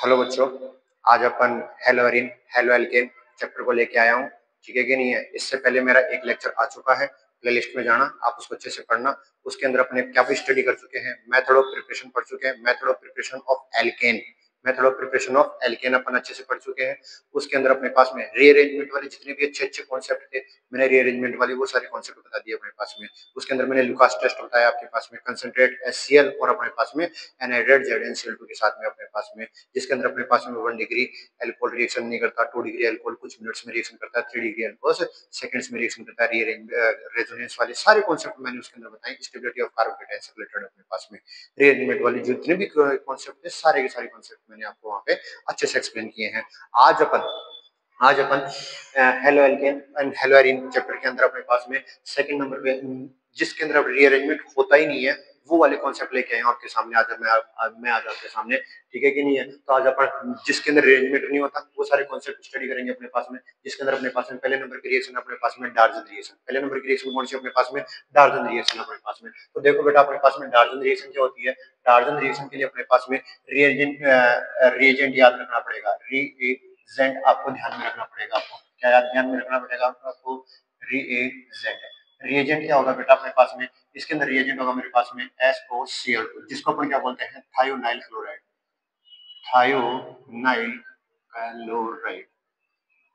Hello बच्चों, आज अपन हेलोरिन halo alkane chapter को लेके आया हूँ। ठीक है कि नहीं है। इससे पहले मेरा एक लेक्चर आ चुका है, प्ले लिस्ट में जाना, आप उसको अच्छे से पढ़ना। उसके अंदर अपने क्या स्टडी कर चुके हैं, मेथड ऑफ प्रिपरेशन पढ़ चुके हैं, method of preparation of alkane, method of preparation of alkane अपन अच्छे से पढ़ चुके हैं। उसके अंदर अपने पास में रीअरेंजमेंट वाले जितने भी अच्छे अच्छे कॉन्सेप्ट थे, मैंने रीअरेंजमेंट वाली वो सारे कॉन्सेप्ट बता दिए अपने पास में। उसके अंदर मैंने लुकास टेस्ट बताया आपके पास में, कंसंट्रेट HCl और अपने पास में एनहाइड्रेट ZnCl2 के साथ में अपने पास में, जिसके अंदर अपने पास में 1 डिग्री एल्कोहल रिएक्शन नहीं करता, 2 डिग्री एल्कोहल कुछ मिनट्स में रिएक्शन करता है, 3 डिग्री एल्कोहल सेकंड्स में रिएक्शन करता है। रेजोनेंस वाले सारे कॉन्सेप्ट मैंने उसके अंदर बताए। स्टेबिलिटी ऑफ कार्बोकेटाइन से रिलेटेड अपने पास में रीअरेंजमेंट वाले जितने भी कॉन्सेप्ट थे, सारे के सारे कॉन्सेप्ट मैंने आपको वहां पे अच्छे से एक्सप्लेन किए हैं। आज अपन halo alkane and halo arene chapter के अंदर अपने पास में सेकंड नंबर पे जिसके अंदर रीअरेंजमेंट होता ही नहीं है, वो वाले कॉन्सेप्ट लेके आए हैं आपके सामने। आज मैं आज आपके सामने, ठीक है कि नहीं है। तो आज अपन जिसके अंदर रीअरेंजमेंट नहीं होता वो सारे कॉन्सेप्ट स्टडी करेंगे अपने पास में। जिसके अंदर अपने पास में पहले नंबर की रिएक्शन अपने पास में डार्जन रिएक्शन, पहले नंबर की रिएक्शन कौन सी अपने पास में, डार्जन रिएक्शन अपने पास में। तो देखो बेटा, अपने पास में डार्जन रिएक्शन क्या होती है। डार्जन रिएक्शन के लिए अपने पास में रिएजेंट याद रखना पड़ेगा। रिएजेंट आपको ध्यान में रखना पड़ेगा। आपको क्या याद ध्यान में रखना पड़ेगा आपको, रिएजेंट। रिएजेंट क्या होगा बेटा अपने पास में, इसके अंदर रिएजेंट होगा मेरे पास में SOCl2, जिसको अपन क्या बोलते हैं, थायोनाइल क्लोराइड। थायोनाइल क्लोराइड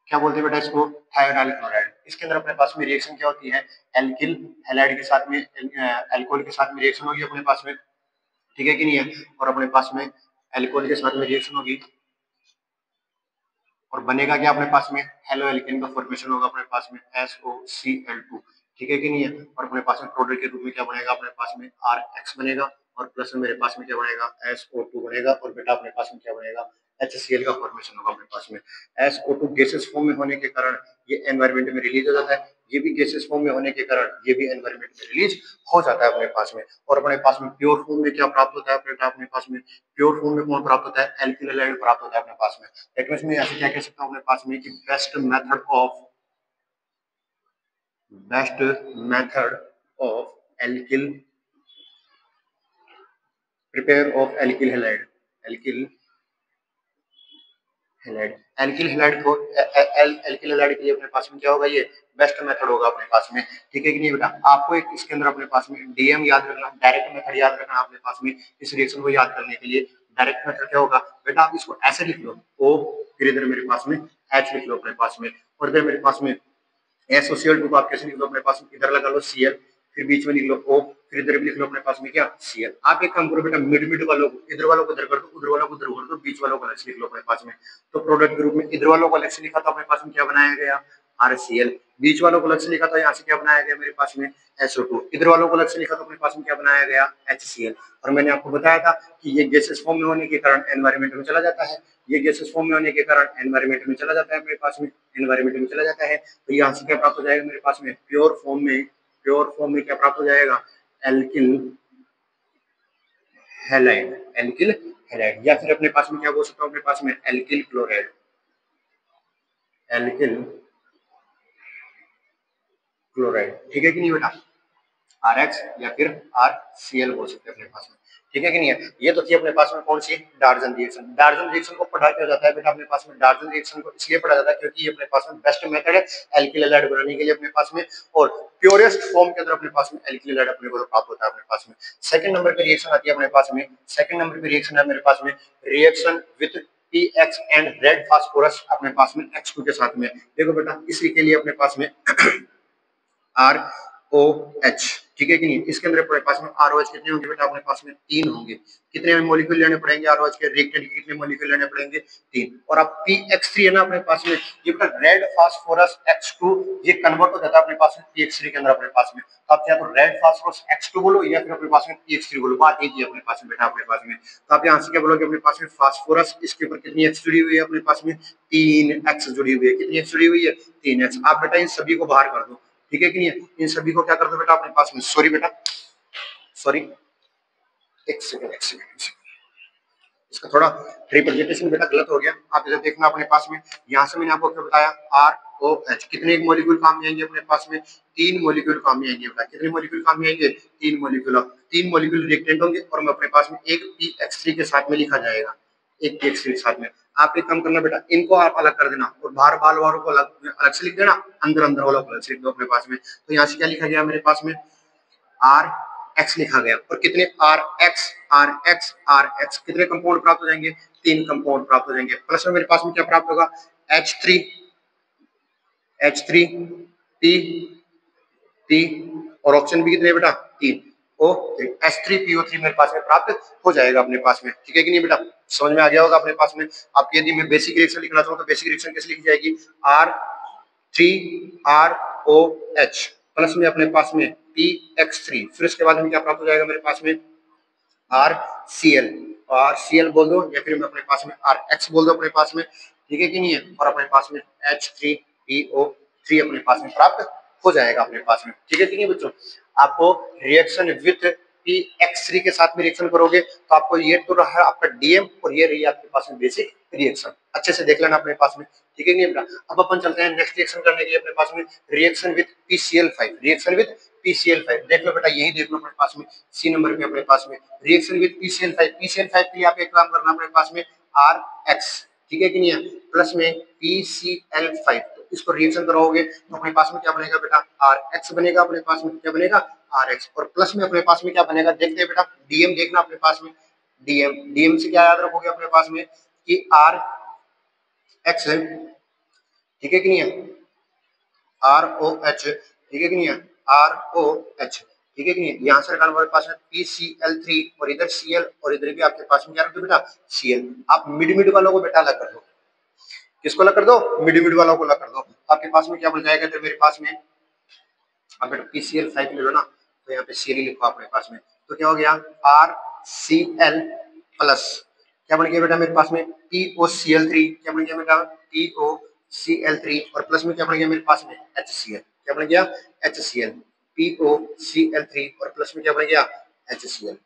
क्या बोलते हैं बेटा इसको, थायोनाइल क्लोराइड। इसके अंदर अपने पास में रिएक्शन क्या होती है, एल्किल हैलाइड के साथ में अल्कोहल के साथ में रिएक्शन होगी अपने पास में, ठीक है कि नहीं है। और अपने पास में अल्कोहल के साथ में रिएक्शन होगी और बनेगा क्या अपने पास में, हेलो एल्केन का फॉर्मेशन होगा अपने पास में SOCl2, ठीक है कि नहीं है। और अपने पास में प्रोडक्ट के रूप में क्या बनेगा अपने पास में RX बनेगा और प्लस में मेरे पास में क्या बनेगा SO2 बनेगा। और बेटा अपने पास में क्या बनेगा, HCl का फॉर्मेशन होगा अपने पास में। SO2 गैसेस फॉर्म में होने के कारण ये एनवायरमेंट में रिलीज हो जाता है, ये भी गैसेस फॉर्म में होने के कारण ये भी एनवायरमेंट में रिलीज हो जाता है अपने पास में। और अपने पास में प्योर फॉर्म में क्या प्राप्त होता है बेटा अपने पास में, प्योर फॉर्म में कौन प्राप्त होता है, एल्किल हैलाइड प्राप्त होता है अपने पास में। दैट मींस मैं ऐसे क्या कह सकता हूं अपने पास में कि best method of alkyl prepare of alkyl halide, alkyl halide, alkyl halide को एल्किल हैलाइड के लिए अपने पास में क्या होगा, ये बेस्ट मेथड होगा अपने पास में, ठीक है कि नहीं बेटा। आपको एक इसके अंदर अपने पास में DM याद रखना, डायरेक्ट मेथड याद रखना अपने पास में। इस रिएक्शन को याद करने के लिए डायरेक्ट मेथड क्या होगा बेटा, आप इसको ऐसे लिख लो, O फिर इधर मेरे पास में H लिख लो अपने पास में, और इधर मेरे पास में SOCl2 को आप कैसे लिख लो अपने पास में, इधर लगा लो Cl, फिर बीच में लिख लो O, फिर इधर भी लिख लो अपने पास में क्या, Cl। आप एक काम करो बेटा, मिड वालों को इधर वालों को इधर कर दो, उधर वालों को उधर कर दो, बीच वालों को अलग से लिख लो अपने पास में। तो प्रोडक्ट के रूप में इधर वालों को अलग से लिखा था अपने पास में क्या बनाया गया, RCl। बीच वालों को अलग से लिखा था, यहाँ से क्या बनाया गया मेरे पास में SO2। इधर वालों को अलग से लिखा था अपने पास में क्या बनाया गया, HCl। और मैंने आपको बताया था कि ये गैसेस फॉर्म में होने के कारण एनवायरमेंट में चला जाता है, ये गैसेस फॉर्म में होने के कारण एनवायरमेंट में चला जाता है मेरे पास में, एनवायरमेंट में चला जाता है। तो यहाँ से क्या प्राप्त हो जाएगा मेरे पास में, प्योर फॉर्म में क्या प्राप्त हो जाएगा, एल्किल हैलाइड, एल्किल हैलाइड। या फिर अपने पास में क्या बोल सकता हूँ अपने पास में एल्किल क्लोराइड, एल्किल क्लोराइड, ठीक है कि नहीं बेटा। RX या फिर RCl बोल सकते हैं अपने पास में, ठीक है कि नहीं है। ये तो थी अपने पास में कौन सी, डार्जन रिएक्शन। डार्जन रिएक्शन को पढ़ा क्या जाता है बेटा अपने पास में, डार्जन रिएक्शन को इसलिए पढ़ा जाता है क्योंकि ये अपने पास में बेस्ट मेथड है एल्किल हैलाइड बनाने के लिए अपने पास में, और प्योरेस्ट फॉर्म के अंदर अपने पास में एल्किल हैलाइड अपने को प्राप्त होता है अपने पास में। सेकंड नंबर पे रिएक्शन आती है अपने पास में, सेकंड नंबर पे रिएक्शन है मेरे पास में reaction with PX and red phosphorus अपने पास में X2 के साथ में। देखो बेटा, इसी के लिए अपने पास में ROH, ठीक है कि नहीं। इसके अंदर अपने पास में ROH कितने होंगे बेटा अपने पास में, 3 होंगे। कितने मॉलिक्यूल लेने पड़ेंगे ROH के, रिएक्टेंट के कितने मॉलिक्यूल लेने पड़ेंगे, 3। और अब PX3 है ना अपने पास में, ये बेटा रेड फास्फोरस X2 ये कन्वर्ट हो जाता है अपने पास में PX3 के अंदर अपने पास में। तो आप चाहे तो रेड फास्फोरस X2 बोलो या फिर अपने पास में PX3 बोलो, बात एक ही अपने पास में बेटा अपने पास में। तो आप यहाँ से क्या बोलोगे अपने पास में, फास्फोरस इसके ऊपर कितनी X जुड़ी हुई है अपने पास में, 3X जुड़ी हुई है। कितनी X जुड़ी हुई है, 3X। आप बेटा इन सभी को बाहर कर दो, ठीक है कि नहीं। इन सभी को क्या कर दो बेटा अपने पास में, सॉरी बेटा, सॉरी, एक सेकंड, इसका थोड़ा रिप्रेजेंटेशन बेटा गलत हो गया, आप इधर देखना अपने पास में। यहाँ से मैंने आपको क्या बताया, ROH कितने मॉलिक्यूल काम में आएंगे अपने पास में, 3 मॉलिक्यूल काम में आएंगे बेटा। कितने मॉलिक्यूल काम में आएंगे, 3 मॉलिक्यूल। 3 मॉलिक्यूल रिएक्टेंट होंगे और मैं अपने पास में एक PX3 के साथ में लिखा जाएगा, एक PX3 के साथ में। आप एक काम करना बेटा, इनको आप अलग कर देना और बाहर बाल वालों को अलग अलग से लिख देना, अंदर अंदर वालों को अलग से लिख दो अपने पास में। तो यहाँ से क्या लिखा गया मेरे पास में, आर एक्स लिखा गया, और कितने R x R x R x, कितने कंपाउंड प्राप्त हो जाएंगे, 3 कंपाउंड प्राप्त हो जाएंगे। प्लस में मेरे पास में क्या प्राप्त होगा, H3 P P और ऑप्शन भी कितने बेटा, 3 O3 H3PO3 मेरे पास में प्राप्त हो जाएगा अपने पास में। ठीक है कि नहीं बेटा, समझ में आ गया होगा अपने पास में। आपकी यदि मैं बेसिक रिएक्शन लिखना चाहूँ तो बेसिक रिएक्शन कैसे लिखी जाएगी, R3ROH प्लस में अपने पास में PX3, फिर उसके बाद में क्या प्राप्त हो जाएगा मेरे पास में, RCl बोल दो, या फिर मैं अपने पास में RX बोल दो अपने पास में। ठीक है कि नहीं है, और अपने पास में H3PO3 अपने पास में प्राप्त हो जाएगा अपने पास में। ठीक है कि नहीं बच्चों, आपको रिएक्शन विथ PX3 के साथ में रिएक्शन करोगे तो आपको ये तो रहा आपका DM और ये रही आपके पास में बेसिक रिएक्शन, अच्छे से देख लेना अपने पास में। ठीक है नहीं बेटा, अब अपन चलते हैं नेक्स्ट रिएक्शन करने के लिए अपने पास में, reaction with PCl5, reaction with PCl5 देख लो बेटा, यही देख लो अपने पास में C नंबर पे अपने पास में रिएक्शन विथ PCl5। PCl5 के लिए आप एक काम करना अपने पास में RX, ठीक है कि नहीं है, प्लस में PCl5, तो इसको रिएक्शन कराओगे तो अपने पास में क्या बनेगा बेटा, RX बनेगा अपने पास में, क्या बनेगा RX, और प्लस में अपने पास में क्या बनेगा, देखते हैं बेटा, DM देखना अपने पास में, DM से क्या याद रखोगे अपने पास में कि RX है, ठीक है कि नहीं है, ROH, ठीक है कि नहीं है, ROH, ठीक है कि नहीं, यहाँ से हमारे पास है PCl3 और इधर Cl और इधर भी आपके पास में क्या रखो बेटा Cl। आप मिड वालों को बेटा अलग कर दो, किसको अलग कर दो, मिड वालों को अलग कर दो, आपके पास में क्या बन जाएगा इधर मेरे पास में, अब बेटा PCl5 ले लो ना, तो यहाँ पे Cl लिखो अपने पास में, तो क्या हो गया RCl प्लस क्या बन गया बेटा मेरे पास में POCl3, क्या बन गया बेटा POCl3, और प्लस में क्या बन गया मेरे पास में HCl, क्या बन गया HCl, POCl3 और प्लस में क्या बन गया HCl।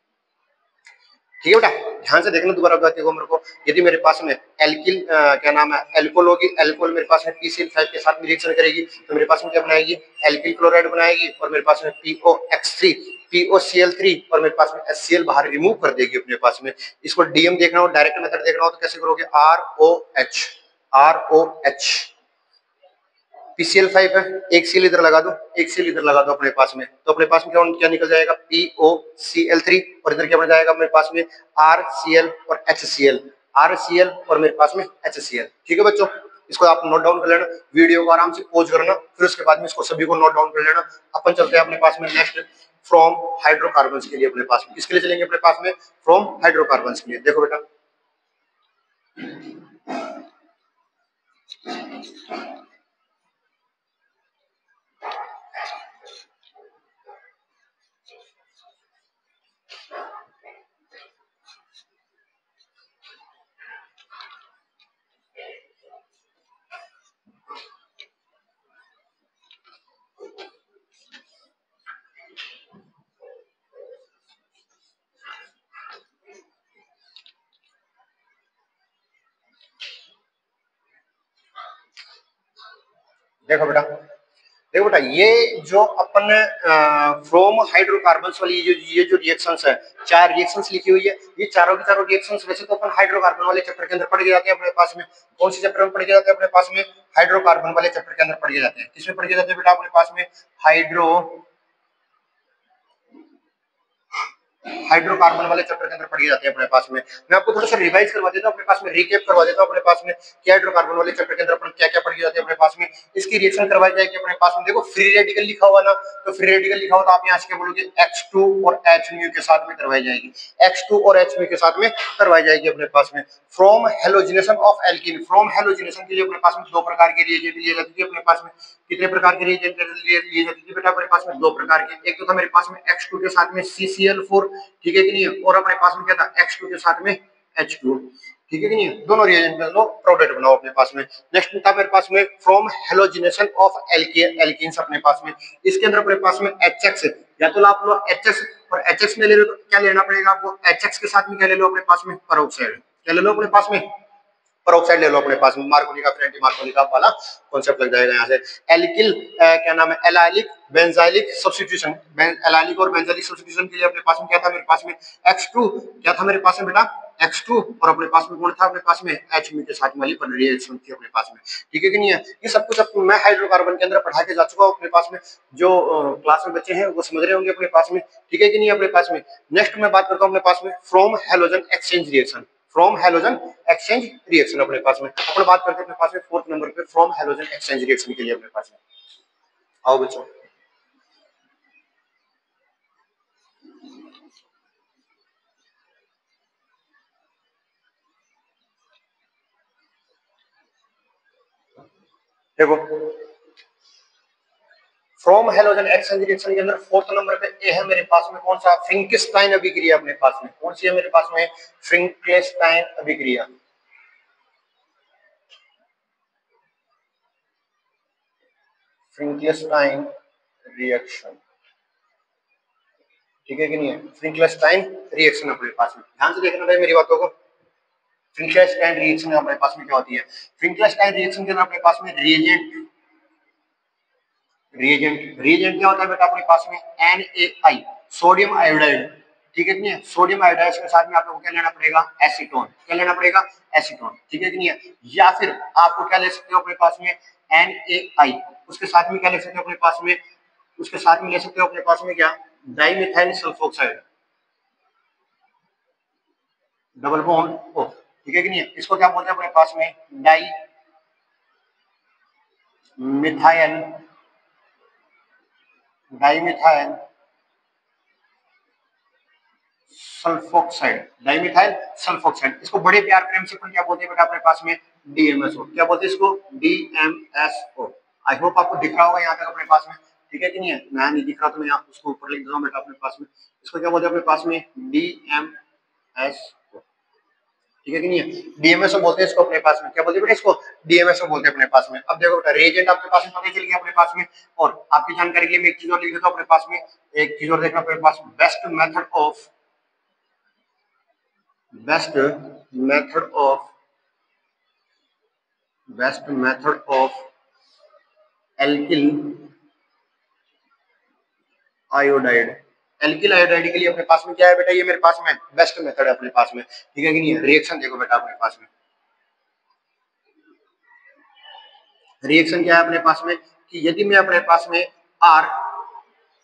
ठीक है बेटा, ध्यान से देखना दोबारा बताते मेरे को, यदि मेरे पास में एल्किल क्या नाम है एल्कोहल होगी, एल्कोहल मेरे पास में PCl5 के साथ में रिएक्शन करेगी तो मेरे पास में क्या बनाएगी, एल्किल क्लोराइड बनाएगी, और मेरे पास में POX3 POCl3 और मेरे पास में HCl बाहर रिमूव कर देगी अपने पास में। इसको DM देखना हो, डायरेक्ट मेथड देखना हो तो कैसे करोगे, ROH PCl5 है, एक सील इधर लगा दो, एक सील इधर लगा दो अपने पास में, तो अपने पास में क्या निकल जाएगा POCl3, और इधर क्या बन जाएगा मेरे पास में RCl और HCl, RCl और मेरे पास में HCl। ठीक है बच्चों, इसको आप नोट डाउन कर लेना, वीडियो को आराम से पॉज करना, फिर उसके बाद में इसको सभी को नोट डाउन कर लेना। अपन चलते हैं अपने पास में नेक्स्ट फ्रॉम हाइड्रोकार्बन्स के लिए, अपने पास में किसके लिए चलेंगे अपने पास में, फ्रॉम हाइड्रोकार्बन्स के लिए। देखो बेटा देखो बेटा ये जो अपन फ्रोम हाइड्रोकार्बन्स वाली ये जो रिएक्शंस है, 4 रिएक्शंस लिखी हुई है, ये चारों की चारों रिएक्शंस वैसे तो अपन हाइड्रोकार्बन वाले चैप्टर के अंदर पढ़ के जाते हैं अपने पास में। कौन से चैप्टर में पढ़ के जाते हैं अपने पास में, हाइड्रोकार्बन वाले चैप्टर के अंदर पढ़ के जाते हैं। किसमें पढ़ के जाते हैं बेटा अपने पास में, हाइड्रोकार्बन वाले चैप्टर के अंदर पढ़ जाते हैं अपने पास में। मैं आपको थोड़ा सा रिवाइज करवा देता हूं अपने पास में, रिकैप करवा देता हूं अपने पास में कि हाइड्रोकार्बन वाले चैप्टर के अंदर अपन क्या क्या पढ़ जाते हैं अपने पास में। इसकी रिएक्शन करवाई जाएगी अपने पास में, देखो फ्री रेडिकल लिखा हुआ ना, तो फ्री रेडिकल लिखा हुआ तो आप यहाँ से क्या बोलोगे H2 और H के साथ में करवाई जाएगी, H2 और H के साथ में करवाई जाएगी अपने पास में। From halogenation of alkene, from halogenation के लिए अपने पास में 2 प्रकार की रिएजेंट लिए जाती है अपने पास में। कितने प्रकार के रिएजेंट लिए जाती है बेटा अपने पास में, 2 प्रकार के। एक तो था मेरे पास में H2 के साथ में CCl4, ठीक है कि नहीं, और अपने पास में क्या था H2 के साथ में H2, ठीक है कि नहीं, दोनों रिएजेंट में लो प्रोडक्ट बनाओ अपने पास में। नेक्स्ट था मेरे पास में फ्रॉम हेलोजिनेशन ऑफ एल्कीन्स अपने पास में, इसके अंदर अपने पास में HX, या तो आप लो HX और HX में ले लो तो क्या लेना पड़ेगा आपको, HX के साथ में क्या ले लो अपने पास में, पेरोक्साइड, क्या ले लो अपने पास में परऑक्साइड ले लो अपने पास में, मार्कोनी का फिर एंटी मार्कोनी का वाला कॉन्सेप्ट लग जाएगा यहाँ से। एल्किल क्या नाम है, एलाइलिक बेंजाइलिक सब्स्टिट्यूशन, एलाइलिक और बेंजाइलिक सब्स्टिट्यूशन के लिए अपने पास में क्या था मेरे पास में X2, क्या था मेरे पास में बेटा X2, और अपने पास में कौन था अपने पास में H के साथ वाली रिएक्शन थी अपने पास में, ठीक है कि नहीं है। ये सब कुछ अब मैं हाइड्रोकार्बन के अंदर पढ़ा के जा चुका हूँ अपने पास में, जो क्लास में बच्चे हैं वो समझ रहे होंगे अपने पास में, ठीक है कि नहीं अपने पास में। नेक्स्ट मैं बात करता हूँ अपने पास में from halogen exchange reaction, from halogen exchange reaction अपने पास में अपन बात करते हैं अपने पास में फोर्थ नंबर पे फ्रॉम हैलोजन एक्सचेंज रिएक्शन के लिए अपने पास में। आओ बच्चों, देखो फ्रॉम हैलोजन एक्सचेंज रिएक्शन के अंदर फोर्थ नंबर पे ए है मेरे पास में कौन सा, फ्रिंकस्टाइन अभिक्रिया अपने पास में, कौन सी है मेरे पास में, फ्रिंकस्टाइन अभिक्रिया, फ्रिंकस्टाइन रिएक्शन, ठीक है कि नहीं है, फ्रिंकस्टाइन रिएक्शन अपने पास में, ध्यान से देखना भाई मेरी बातों को। फ्रिंकस्टाइन रिएक्शन अपने पास में क्या होती है, फ्रिंकस्टाइन रिएक्शन के अंदर अपने पास में रिएजेंट, रिएजेंट क्या होता है बेटा अपने पास में NaI, सोडियम आयोडाइड, ठीक है कि नहीं है, सोडियम आयोडाइड के साथ में आप लोगों को क्या लेना पड़ेगा एसीटोन, क्या लेना पड़ेगा एसीटोन, ठीक है कि नहीं है। या फिर आपको क्या ले सकते हो अपने पास में NaI, उसके साथ में क्या ले सकते हो अपने पास में, उसके साथ में ले सकते हो अपने पास में क्या dimethyl sulfoxide, double bond O, ठीक है कि नहीं है। इसको क्या बोलते हैं अपने पास में di methyl, dimethyl sulphoxide, dimethyl sulphoxide, इसको बड़े प्यार प्रेम से क्या बोलते हैं बेटा अपने पास में DMSO, क्या बोलते हैं इसको DMSO। आई होप आपको दिख रहा होगा यहाँ तक अपने पास में, ठीक है कि नहीं है, मैं नहीं दिख रहा तो मैं यहाँ उसको ऊपर लिख दूंगा बेटा अपने पास में, इसको क्या बोलते हैं अपने पास में DMSO, ठीक है कि नहीं है, DMSO बोलते हैं इसको अपने पास में, क्या बोलते हैं बेटा इसको DMSO बोलते हैं अपने पास में। अब देखो बेटा रिएजेंट आपके पास में पता चल गया अपने पास में, और आपकी जानकारी के लिए मैं एक चीज और लिख देता हूँ अपने पास में, एक चीज और देखना अपने पास, best method of, best method of, best method of alkyl iodide, alkyl iodide के लिए अपने पास में क्या है बेटा, ये मेरे पास में बेस्ट मेथड है अपने पास में, ठीक है कि नहीं है। रिएक्शन देखो बेटा अपने पास में, रिएक्शन क्या है अपने पास में कि यदि मैं अपने पास में आर,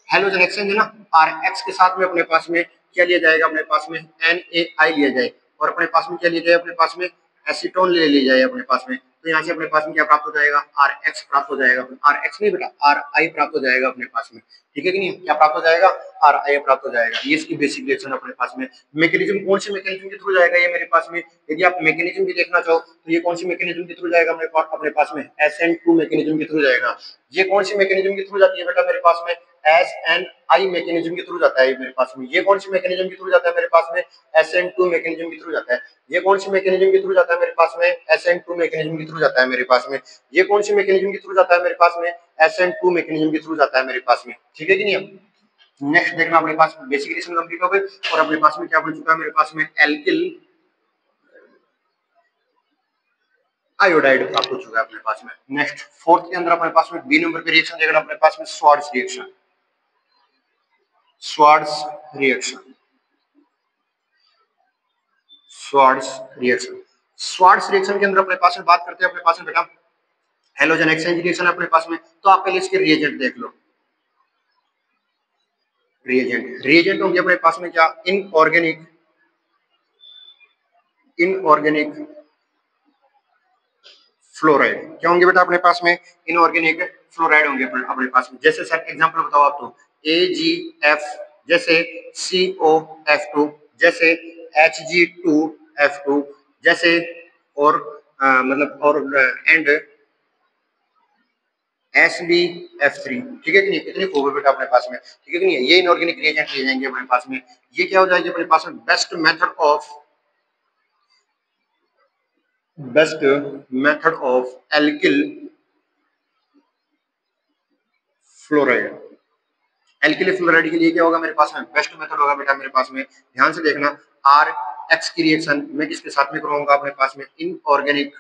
हेलोजन एक्सचेंज है ना, आर एक्स के साथ में अपने पास में क्या लिया जाएगा अपने पास में NaI लिया जाए, और अपने पास में क्या लिया जाए अपने पास में एसीटोन ले लिया जाए अपने पास में, तो यहाँ से अपने पास में क्या प्राप्त हो जाएगा RX प्राप्त हो जाएगा, RX नहीं बेटा RI प्राप्त हो जाएगा अपने पास में, ठीक है कि नहीं, क्या प्राप्त हो जाएगा RI प्राप्त हो जाएगा। ये इसकी बेसिक रिएक्शन अपने पास में। मैकेनिज्म कौन सी मैकेनिज्म के थ्रू जाएगा ये मेरे पास में, यदि आप मैकेनिज्म भी देखना चाहो तो ये कौन सी मैकेनिज्म के थ्रू जाएगा अपने पास में SN2 मैकेनिज्म के थ्रू जाएगा। ये कौन सी मैकेनिज्म के थ्रू जाती है बेटा मेरे पास में SNI मैकेनिज्म के थ्रू जाता है मेरे पास में। ये कौन सी मैकेनिज्म के थ्रू जाता है मेरे पास में SN2 मैकेनिज्म के थ्रू जाता है। ये कौन सी मैकेनिज्म के थ्रू जाता है मेरे पास में SN2 मैकेनिज्म के थ्रू जाता है मेरे पास में। ये कौन सी मैकेनिज्म के थ्रू जाता है मेरे पास में SN2 मैकेनिज्म के थ्रू जाता है मेरे पास में, ठीक है कि नहीं। नेक्स्ट देखना अपने पास बेसिक रिएक्शन कंप्लीट हो गई, और अपने पास में क्या बन चुका है मेरे पास में एल्किल आयोडाइड प्राप्त हो चुका है अपने पास में। नेक्स्ट फोर्थ के अंदर अपने पास में बी नंबर पे रिएक्शन देखना अपने पास में Swarts reaction, Swarts reaction, Swarts reaction, Swarts reaction के अंदर अपने पास में बात करते हैं अपने पास में बेटा हेलोजन एक्सचेंज रिएक्शन अपने पास में, तो आप पहले इसके रिएजेंट देख लो। रिएजेंट, रिएजेंट होंगे अपने पास में क्या इनऑर्गेनिक, इनऑर्गेनिक फ्लोराइड, क्या होंगे बेटा अपने पास में इनऑर्गेनिक फ्लोराइड होंगे अपने पास में। जैसे सर एग्जांपल बताओ आप तो AgF, जैसे COF2, जैसे Hg2F2, जैसे और मतलब और एंड SbF3, ठीक है कि नहीं, कितनी खूब है बेटा अपने पास में, ठीक है कि नहीं। ये इनऑर्गेनिक रिएजेंट ले जाएंगे अपने पास में। ये क्या हो जाएगी अपने पास में best method of, best method of alkyl fluoride. Alkyl fluoride के लिए क्या होगा मेरे पास में बेस्ट मेथड होगा बेटा मेरे पास में, ध्यान से देखना एक्स की रिएक्शन मैं किसके साथ में करूंगा अपने पास में इनऑर्गेनिक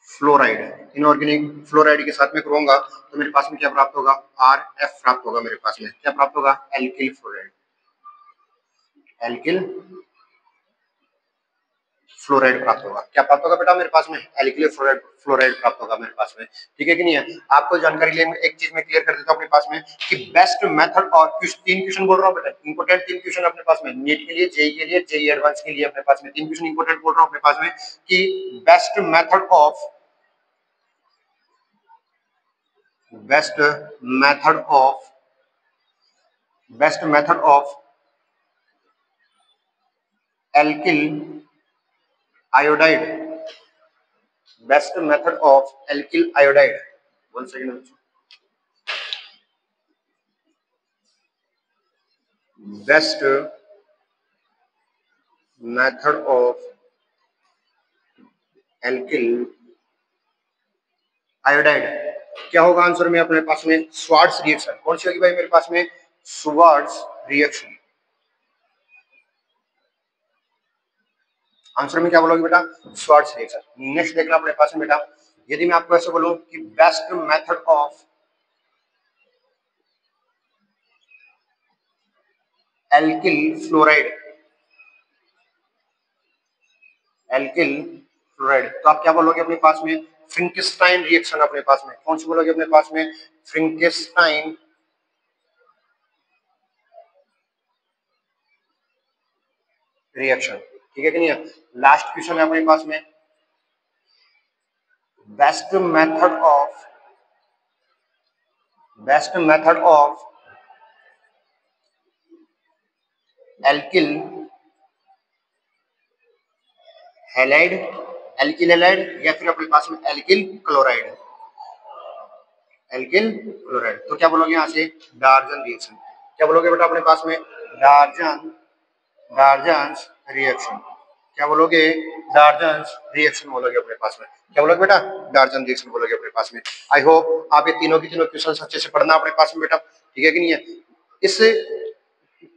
फ्लोराइड के साथ में करूंगा तो मेरे पास में क्या प्राप्त होगा, आर एफ प्राप्त होगा। मेरे पास में क्या प्राप्त होगा, एल्किल फ्लोराइड प्राप्त होगा। क्या प्राप्त होगा बेटा मेरे पास में, एल्किल फ्लोराइड प्राप्त होगा मेरे पास में। ठीक है कि नहीं है। आपको जानकारी लिए एक चीज में क्लियर कर देता हूं अपने पास में कि बेस्ट मेथड, और तीन क्वेश्चन बोल रहा हूं बेटा, इंपोर्टेंट तीन क्वेश्चन अपने पास में, नीट के लिए, जेई के लिए, जेई एडवांस के लिए अपने पास में तीन क्वेश्चन इंपोर्टेंट बोल रहा हूं अपने पास में कि best method of alkyl iodide, best method of alkyl iodide, 1 second, best method of alkyl iodide क्या होगा आंसर में अपने पास में, स्वार्ट्स रिएक्शन। कौन सी होगी भाई मेरे पास में, स्वार्ट्स रिएक्शन। आंसर में क्या बोलोगे बेटा, स्वार्ट्स रिएक्शन। नेक्स्ट देखना अपने पास में बेटा, यदि मैं आपको ऐसे बोलूं कि best method of alkyl fluoride, तो आप क्या बोलोगे अपने पास में, फ्रिंकेस्टाइन रिएक्शन अपने पास में। कौन सी बोलोगे अपने पास में, फ्रिंकेस्टाइन रिएक्शन। ठीक है कि नहीं है। लास्ट क्वेश्चन है अपने पास में, best method of alkyl halide, या फिर अपने पास में एल्किल क्लोराइड, तो क्या बोलोगे यहाँ से, डार्जन रिएक्शन। क्या बोलोगे बेटा अपने पास में, डार्जन्स रिएक्शन। क्या बोलोगे, डार्जन्स रिएक्शन बोलोगे अपने पास में। क्या बोलोगे बेटा, डार्जन रिएक्शन बोलोगे अपने पास में। आई होप आप ये तीनों की तीनों क्वेश्चन अच्छे से पढ़ना अपने पास में बेटा। ठीक है कि नहीं है। इससे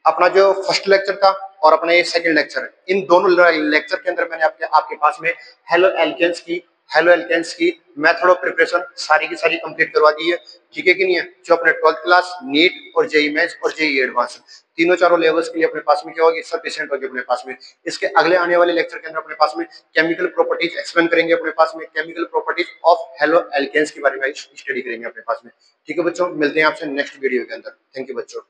अपना जो फर्स्ट लेक्चर था और अपना ये सेकंड लेक्चर, इन दोनों लेक्चर के अंदर मैंने आपके पास में हेलो एल्केन्स की मेथड ऑफ प्रिपरेशन सारी की सारी कंप्लीट करवा दी है। ठीक है कि नहीं है। जो अपने 12th क्लास, नीट और जेई मेंस और जेई एडवांस तीनों चारों लेवल्स के लिए अपने पास में क्या होगी, सफिशिएंट होगी अपने पास में। इसके अगले आने वाले लेक्चर के अंदर अपने पास में केमिकल प्रॉपर्टीज एक्सप्लेन करेंगे अपने पास में, chemical properties of haloalkanes के बारे में स्टडी करेंगे अपने पास में। ठीक है बच्चों, मिलते हैं आपसे नेक्स्ट वीडियो के अंदर। थैंक यू बच्चों।